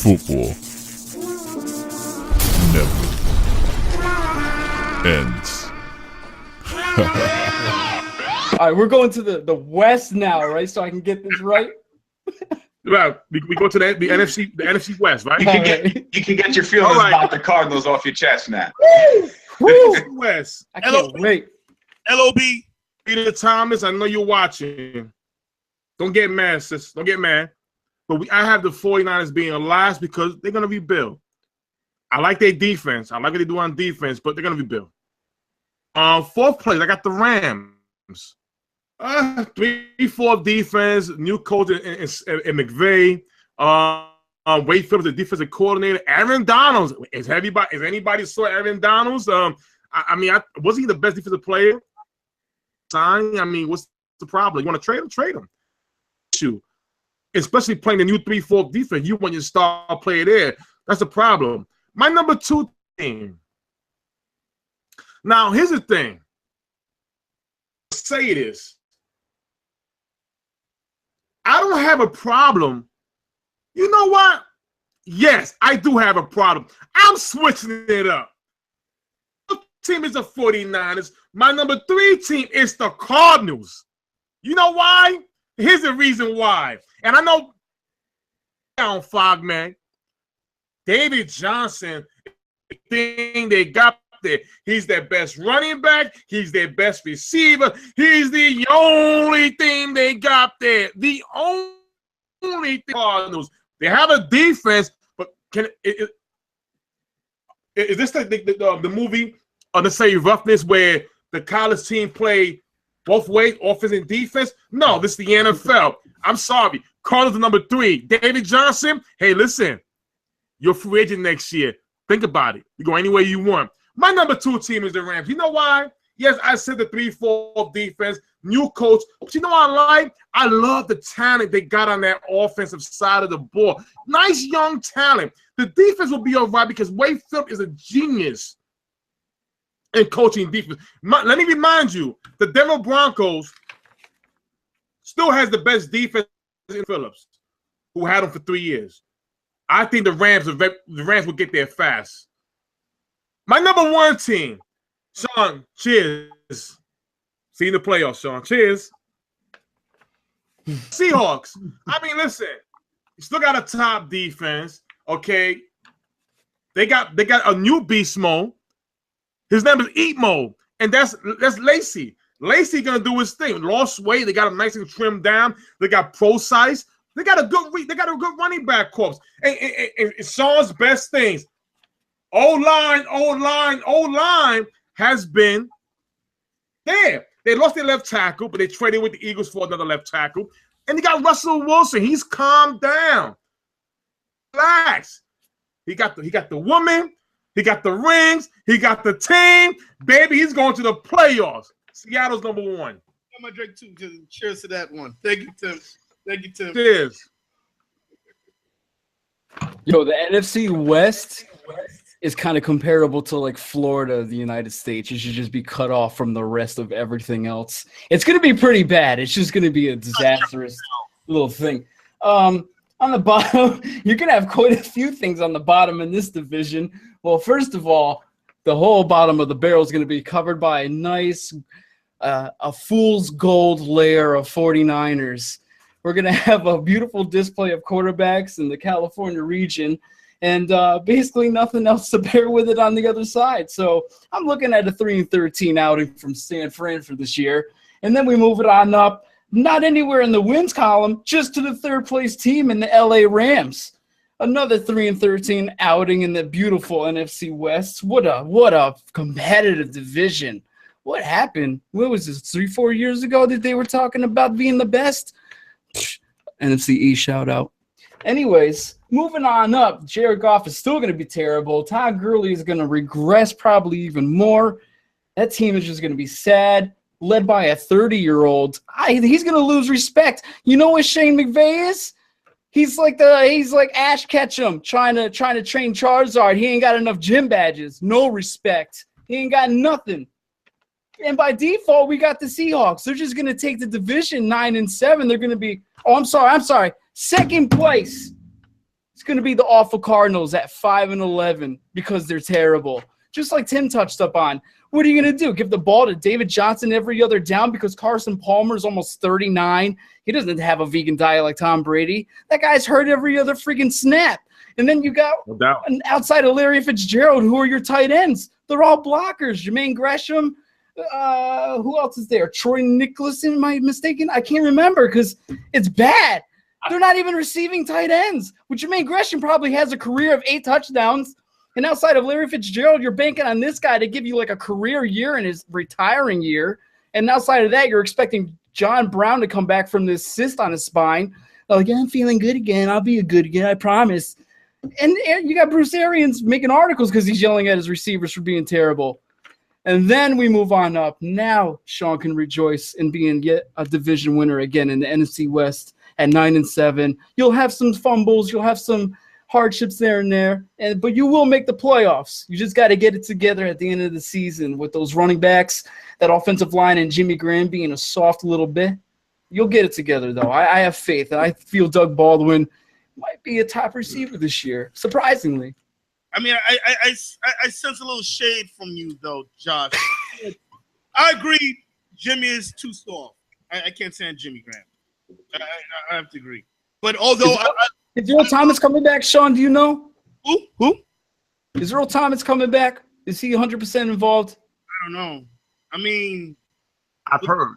Football never ends. All right, we're going to the West now, right? So I can get this right. Right, we go to the NFC West, right? You can get your feelings about the Cardinals off your chest now. Woo! West. I can't wait. LOB, Peter Thomas, I know you're watching. Don't get mad, sis. Don't get mad. But I have the 49ers being last because they're going to rebuild. I like their defense. I like what they do on defense, but they're going to rebuild. Fourth place, I got the Rams. 3-4 defense, new coach in McVay. Wade Phillips, the defensive coordinator. Aaron Donald. Is anybody saw Aaron Donald? Was he the best defensive player? What's the problem? You want to trade him? Trade him. Shoot. Especially playing the new 3-4 defense. You want your star player there. That's the problem. My number 2 team. Now, here's the thing. Say this. I don't have a problem. You know what? Yes, I do have a problem. I'm switching it up. My team is the 49ers. My number 3 team is the Cardinals. You know why? Here's the reason why. And I know on Fogmeg, David Johnson, the thing they got there. He's their best running back. He's their best receiver. He's the only thing they got there. The only thing. Cardinals. They have a defense, but is this the movie on the say Roughness where the college team play both ways, offense and defense? No, this is the NFL. I'm sorry. Cardinals are number 3. David Johnson, hey, listen, you're free agent next year. Think about it. You go anywhere you want. My number 2 team is the Rams. You know why? Yes, I said the 3-4 defense, new coach. But you know what I like? I love the talent they got on that offensive side of the ball. Nice young talent. The defense will be all right because Wade Phillips is a genius in coaching defense. Let me remind you, the Denver Broncos still has the best defense in Phillips, who had him for 3 years. I think the Rams will get there fast. My number 1 team, Sean, cheers. See you in the playoffs, Sean. Cheers. Seahawks. Listen, you still got a top defense, okay? They got a new beast mode. His name is Eat Mode, and that's Lacy. Lacy gonna do his thing. Lost weight. They got him nice and trimmed down. They got pro size. They got a good running back corps. And Sean's best things. O-line has been there. They lost their left tackle, but they traded with the Eagles for another left tackle. And they got Russell Wilson. He's calmed down. Relax. He got the woman. He got the rings. He got the team. Baby, he's going to the playoffs. Seattle's number 1. I'm going to drink 2. Cheers to that one. Thank you, Tim. Cheers. Yo, the NFC West is kind of comparable to like Florida, the United States. It should just be cut off from the rest of everything else. It's going to be pretty bad. It's just going to be a disastrous little thing. On the bottom, you're going to have quite a few things on the bottom in this division. Well, first of all, the whole bottom of the barrel is going to be covered by a nice, a fool's gold layer of 49ers. We're going to have a beautiful display of quarterbacks in the California region. And basically nothing else to pair with it on the other side. So I'm looking at a 3-13 outing from San Fran for this year. And then we move it on up, not anywhere in the wins column, just to the 3rd place team in the LA Rams. Another 3-13 outing in the beautiful NFC West. What a competitive division. What happened? What was this, 3-4 years ago that they were talking about being the best? NFC East shout out. Anyways, moving on up, Jared Goff is still going to be terrible. Todd Gurley is going to regress probably even more. That team is just going to be sad, led by a 30-year-old. He's going to lose respect. You know what Shane McVay is? He's like Ash Ketchum trying to train Charizard. He ain't got enough gym badges. No respect. He ain't got nothing. And by default, we got the Seahawks. They're just going to take the division 9-7. They're going to be – I'm sorry. Second place. It's going to be the awful Cardinals at 5-11 because they're terrible. Just like Tim touched up on. What are you going to do? Give the ball to David Johnson every other down because Carson Palmer is almost 39? He doesn't have a vegan diet like Tom Brady. That guy's hurt every other freaking snap. And then you got outside of Larry Fitzgerald, who are your tight ends? They're all blockers. Jermaine Gresham. Who else is there? Troy Nicholson, am I mistaken? I can't remember because it's bad. They're not even receiving tight ends. Which Jermaine Gresham probably has a career of 8 touchdowns. And outside of Larry Fitzgerald, you're banking on this guy to give you like a career year in his retiring year. And outside of that, you're expecting John Brown to come back from this cyst on his spine. Like, yeah, I'm feeling good again. I'll be good again, I promise. And you got Bruce Arians making articles because he's yelling at his receivers for being terrible. And then we move on up. Now Sean can rejoice in being yet a division winner again in the NFC West at 9-7. You'll have some fumbles. You'll have some hardships there and there, but you will make the playoffs. You just got to get it together at the end of the season with those running backs, that offensive line, and Jimmy Graham being a soft little bit. You'll get it together, though. I have faith. I feel Doug Baldwin might be a top receiver this year, surprisingly. I mean, I sense a little shade from you, though, Josh. I agree. Jimmy is too soft. I can't stand Jimmy Graham. I have to agree. But although is Earl Thomas coming back, Sean? Do you know? Who? Is Earl Thomas coming back? Is he 100% involved? I don't know. I mean, I've heard.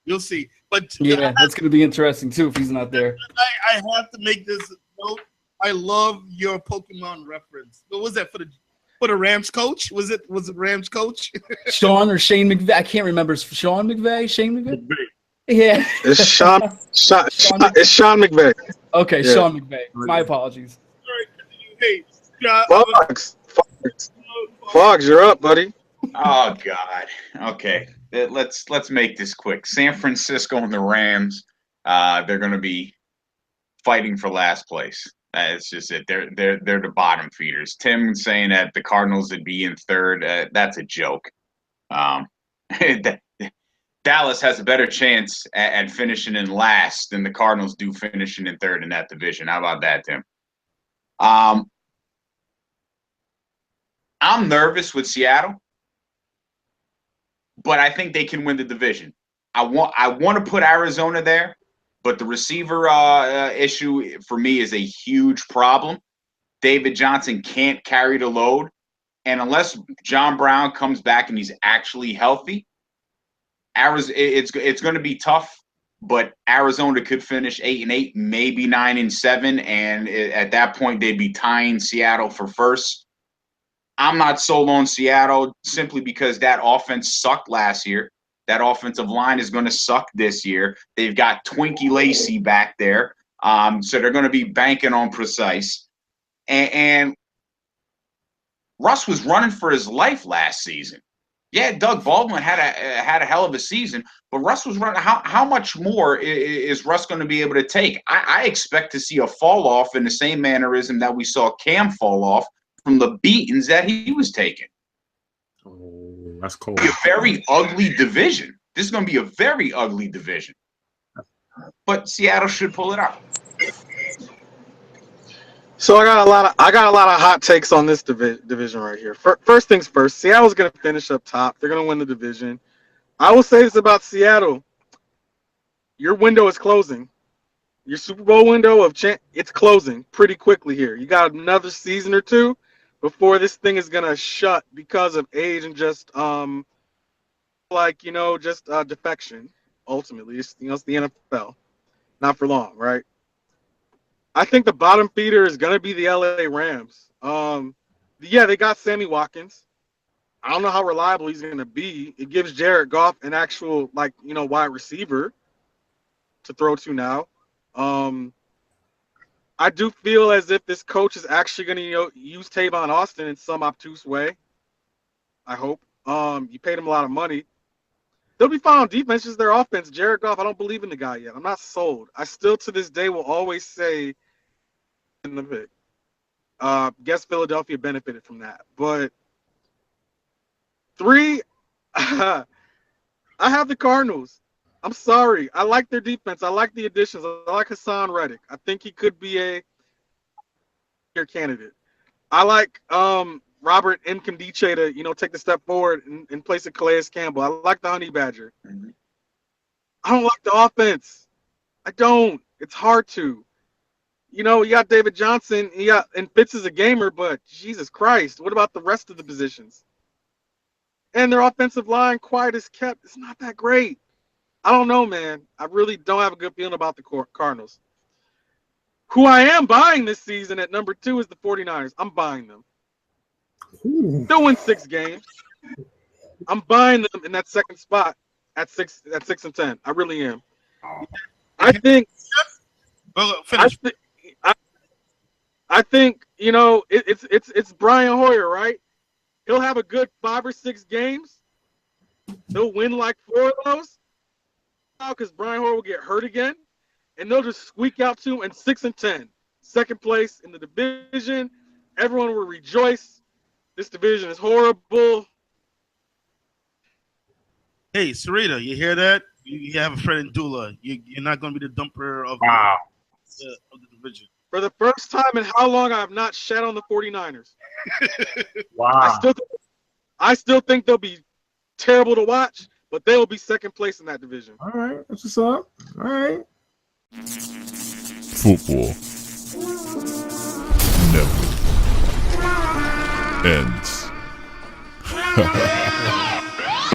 You'll see. But yeah, that's going to be interesting too if he's not there. I have to make this note. I love your Pokemon reference. What was that for the Rams coach? Was it Rams coach? Sean or Shane McVay? I can't remember. Sean McVay? Shane McVay? Yeah. It's Sean McVay. Okay, yeah. Sean McVay. My apologies. Hey, Fox, you're up, buddy. Oh God. Okay. Let's make this quick. San Francisco and the Rams, they're going to be fighting for last place. That's just it. They're the bottom feeders. Tim saying that the Cardinals would be in third. That's a joke. Dallas has a better chance at finishing in last than the Cardinals do finishing in third in that division. How about that, Tim? I'm nervous with Seattle, but I think they can win the division. I want to put Arizona there, but the receiver issue for me is a huge problem. David Johnson can't carry the load, and unless John Brown comes back and he's actually healthy, it's going to be tough. But Arizona could finish 8-8, maybe 9-7, and at that point they'd be tying Seattle for first. I'm not sold on Seattle simply because that offense sucked last year. That offensive line is going to suck this year. They've got Twinkie Lacey back there, so they're going to be banking on precise. And Russ was running for his life last season. Yeah, Doug Baldwin had a hell of a season, but Russ was running. How much more is Russ going to be able to take? I expect to see a fall off in the same mannerism that we saw Cam fall off from the beatings that he was taking. Oh, that's cold. It's a very ugly division. This is going to be a very ugly division. But Seattle should pull it out. So I got a lot of hot takes on this division right here. First things first, Seattle's going to finish up top. They're going to win the division. I will say this about Seattle. Your window is closing. Your Super Bowl window it's closing pretty quickly here. You got another season or two before this thing is going to shut because of age and just defection. Ultimately, it's the NFL. Not for long, right? I think the bottom feeder is going to be the LA Rams. Yeah, they got Sammy Watkins. I don't know how reliable he's going to be. It gives Jared Goff an actual, wide receiver to throw to now. I do feel as if this coach is actually going to use Tavon Austin in some obtuse way. I hope. You paid him a lot of money. They'll be fine on defense, just their offense. Jared Goff, I don't believe in the guy yet. I'm not sold. I still, to this day, will always say in the pick. Guess Philadelphia benefited from that. But 3, I have the Cardinals. I'm sorry. I like their defense. I like the additions. I like Hassan Reddick. I think he could be year candidate. I like Robert Nkemdiche to take the step forward in place of Calais Campbell. I like the Honey Badger. Mhm. I don't like the offense. I don't. It's hard to. You got David Johnson. And Fitz is a gamer, but Jesus Christ, what about the rest of the positions? And their offensive line, quiet as kept. It's not that great. I don't know, man. I really don't have a good feeling about the Cardinals. Who I am buying this season at number 2 is the 49ers. I'm buying them. They'll win 6 games. I'm buying them in that second spot at 6-10. I really am. I think. Finish. I think it's Brian Hoyer, right? He'll have a good 5 or 6 games. He'll win like 4 of those. Because Brian Hoyer will get hurt again, and they'll just squeak out to him in 6-10, second place in the division. Everyone will rejoice. This division is horrible. Hey, Sarita, you hear that? You have a friend in Dullah. You're not going to be the dumper of the division. For the first time in how long, I have not shat on the 49ers. Wow. I still think they'll be terrible to watch, but they will be second place in that division. All right. That's what's up. All right. Football never ends.